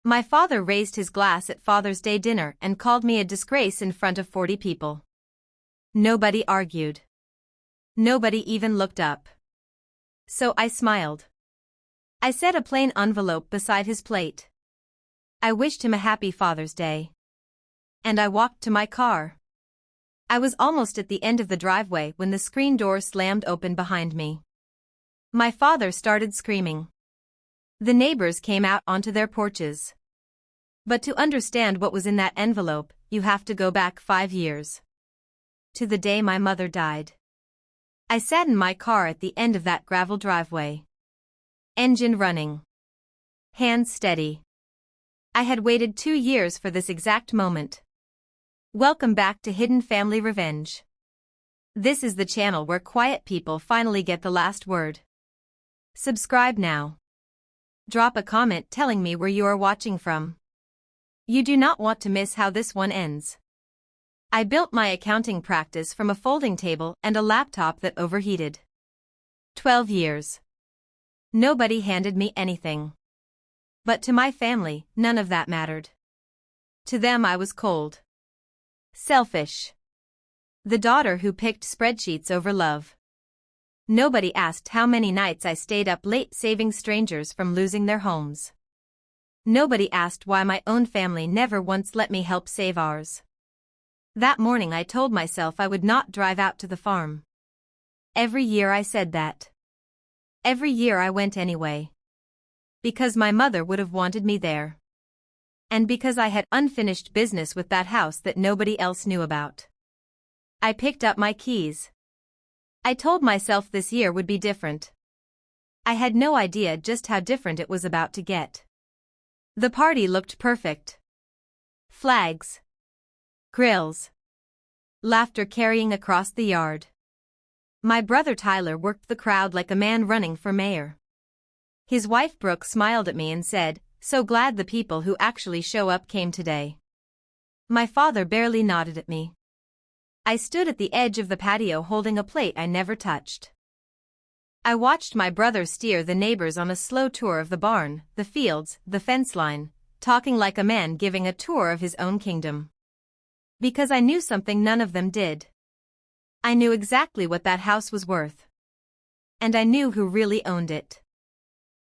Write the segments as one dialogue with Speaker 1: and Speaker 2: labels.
Speaker 1: My father raised his glass at Father's Day dinner and called me a disgrace in front of 40 people. Nobody argued. Nobody even looked up. So I smiled. I set a plain envelope beside his plate. I wished him a happy Father's Day. And I walked to my car. I was almost at the end of the driveway when the screen door slammed open behind me. My father started screaming. The neighbors came out onto their porches. But to understand what was in that envelope, you have to go back 5 years. To the day my mother died. I sat in my car at the end of that gravel driveway. Engine running. Hands steady. I had waited 2 years for this exact moment. Welcome back to Hidden Family Revenge. This is the channel where quiet people finally get the last word. Subscribe now. Drop a comment telling me where you are watching from. You do not want to miss how this one ends. I built my accounting practice from a folding table and a laptop that overheated. 12 years. Nobody handed me anything. But to my family, none of that mattered. To them I was cold. Selfish. The daughter who picked spreadsheets over love. Nobody asked how many nights I stayed up late saving strangers from losing their homes. Nobody asked why my own family never once let me help save ours. That morning I told myself I would not drive out to the farm. Every year I said that. Every year I went anyway. Because my mother would have wanted me there. And because I had unfinished business with that house that nobody else knew about. I picked up my keys. I told myself this year would be different. I had no idea just how different it was about to get. The party looked perfect. Flags. Grills. Laughter carrying across the yard. My brother Tyler worked the crowd like a man running for mayor. His wife Brooke smiled at me and said, "So glad the people who actually show up came today." My father barely nodded at me. I stood at the edge of the patio holding a plate I never touched. I watched my brother steer the neighbors on a slow tour of the barn, the fields, the fence line, talking like a man giving a tour of his own kingdom. Because I knew something none of them did. I knew exactly what that house was worth. And I knew who really owned it.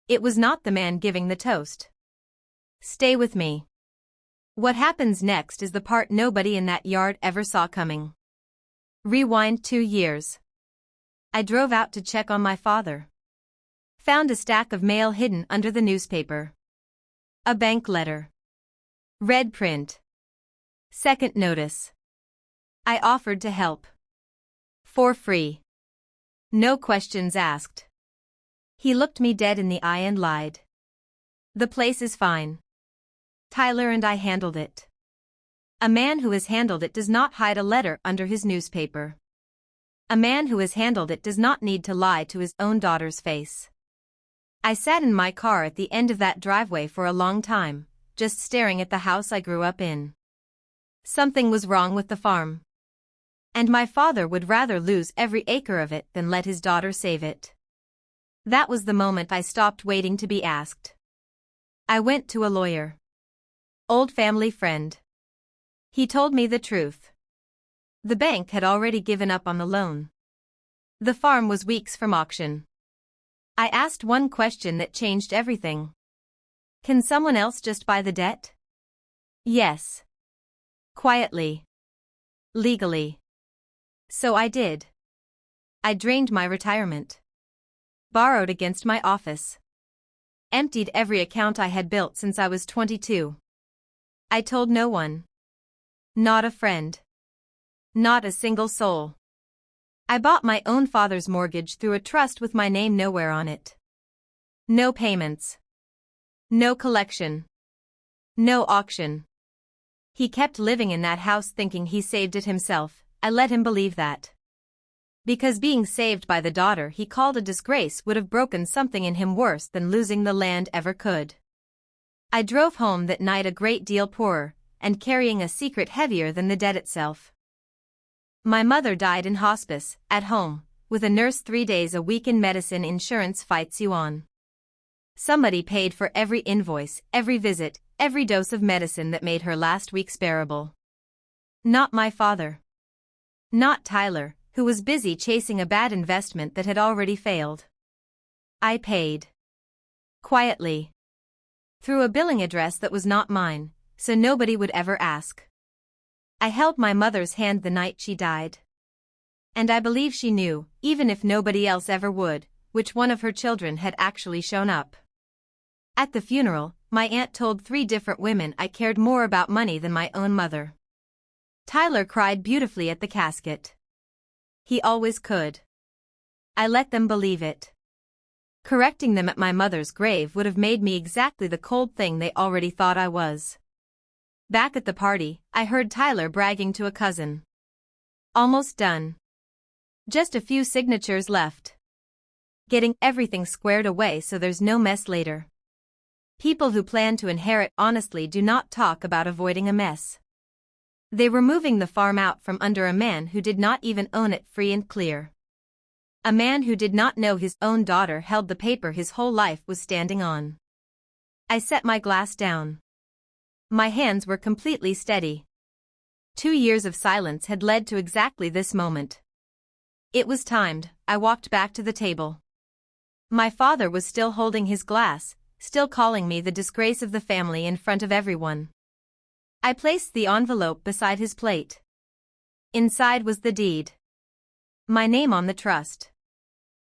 Speaker 1: It was not the man giving the toast. Stay with me. What happens next is the part nobody in that yard ever saw coming. Rewind 2 years. I drove out to check on my father. Found a stack of mail hidden under the newspaper. A bank letter. Red print. Second notice. I offered to help. For free. No questions asked. He looked me dead in the eye and lied. The place is fine. Tyler and I handled it. A man who has handled it does not hide a letter under his newspaper. A man who has handled it does not need to lie to his own daughter's face. I sat in my car at the end of that driveway for a long time, just staring at the house I grew up in. Something was wrong with the farm. And my father would rather lose every acre of it than let his daughter save it. That was the moment I stopped waiting to be asked. I went to a lawyer. Old family friend. He told me the truth. The bank had already given up on the loan. The farm was weeks from auction. I asked one question that changed everything. Can someone else just buy the debt? Yes. Quietly. Legally. So I did. I drained my retirement. Borrowed against my office. Emptied every account I had built since I was 22. I told no one. Not a friend. Not a single soul. I bought my own father's mortgage through a trust with my name nowhere on it. No payments. No collection. No auction. He kept living in that house thinking he saved it himself. I let him believe that. Because being saved by the daughter he called a disgrace would have broken something in him worse than losing the land ever could. I drove home that night a great deal poorer, and carrying a secret heavier than the debt itself. My mother died in hospice, at home, with a nurse 3 days a week in medicine insurance fights you on. Somebody paid for every invoice, every visit, every dose of medicine that made her last weeks bearable. Not my father. Not Tyler, who was busy chasing a bad investment that had already failed. I paid. Quietly. Through a billing address that was not mine, so nobody would ever ask. I held my mother's hand the night she died. And I believe she knew, even if nobody else ever would, which one of her children had actually shown up. At the funeral, my aunt told 3 different women I cared more about money than my own mother. Tyler cried beautifully at the casket. He always could. I let them believe it. Correcting them at my mother's grave would have made me exactly the cold thing they already thought I was. Back at the party, I heard Tyler bragging to a cousin. Almost done. Just a few signatures left. Getting everything squared away so there's no mess later. People who plan to inherit honestly do not talk about avoiding a mess. They were moving the farm out from under a man who did not even own it free and clear. A man who did not know his own daughter held the paper his whole life was standing on. I set my glass down. My hands were completely steady. 2 years of silence had led to exactly this moment. It was timed. I walked back to the table. My father was still holding his glass, still calling me the disgrace of the family in front of everyone. I placed the envelope beside his plate. Inside was the deed. My name on the trust.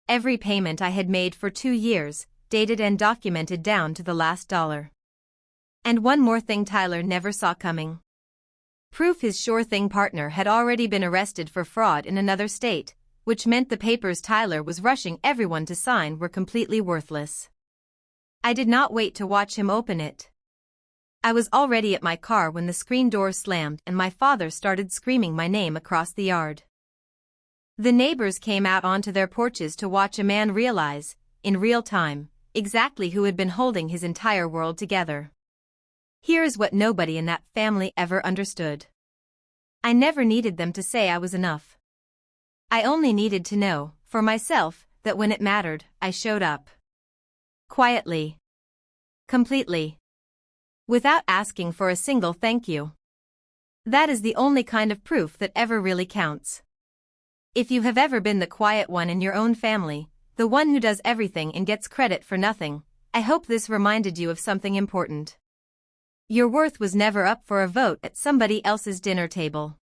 Speaker 1: Every payment I had made for 2 years, dated and documented down to the last dollar. And one more thing Tyler never saw coming. Proof his sure-thing partner had already been arrested for fraud in another state, which meant the papers Tyler was rushing everyone to sign were completely worthless. I did not wait to watch him open it. I was already at my car when the screen door slammed and my father started screaming my name across the yard. The neighbors came out onto their porches to watch a man realize, in real time, exactly who had been holding his entire world together. Here's what nobody in that family ever understood. I never needed them to say I was enough. I only needed to know, for myself, that when it mattered, I showed up. Quietly. Completely. Without asking for a single thank you. That is the only kind of proof that ever really counts. If you have ever been the quiet one in your own family, the one who does everything and gets credit for nothing, I hope this reminded you of something important. Your worth was never up for a vote at somebody else's dinner table.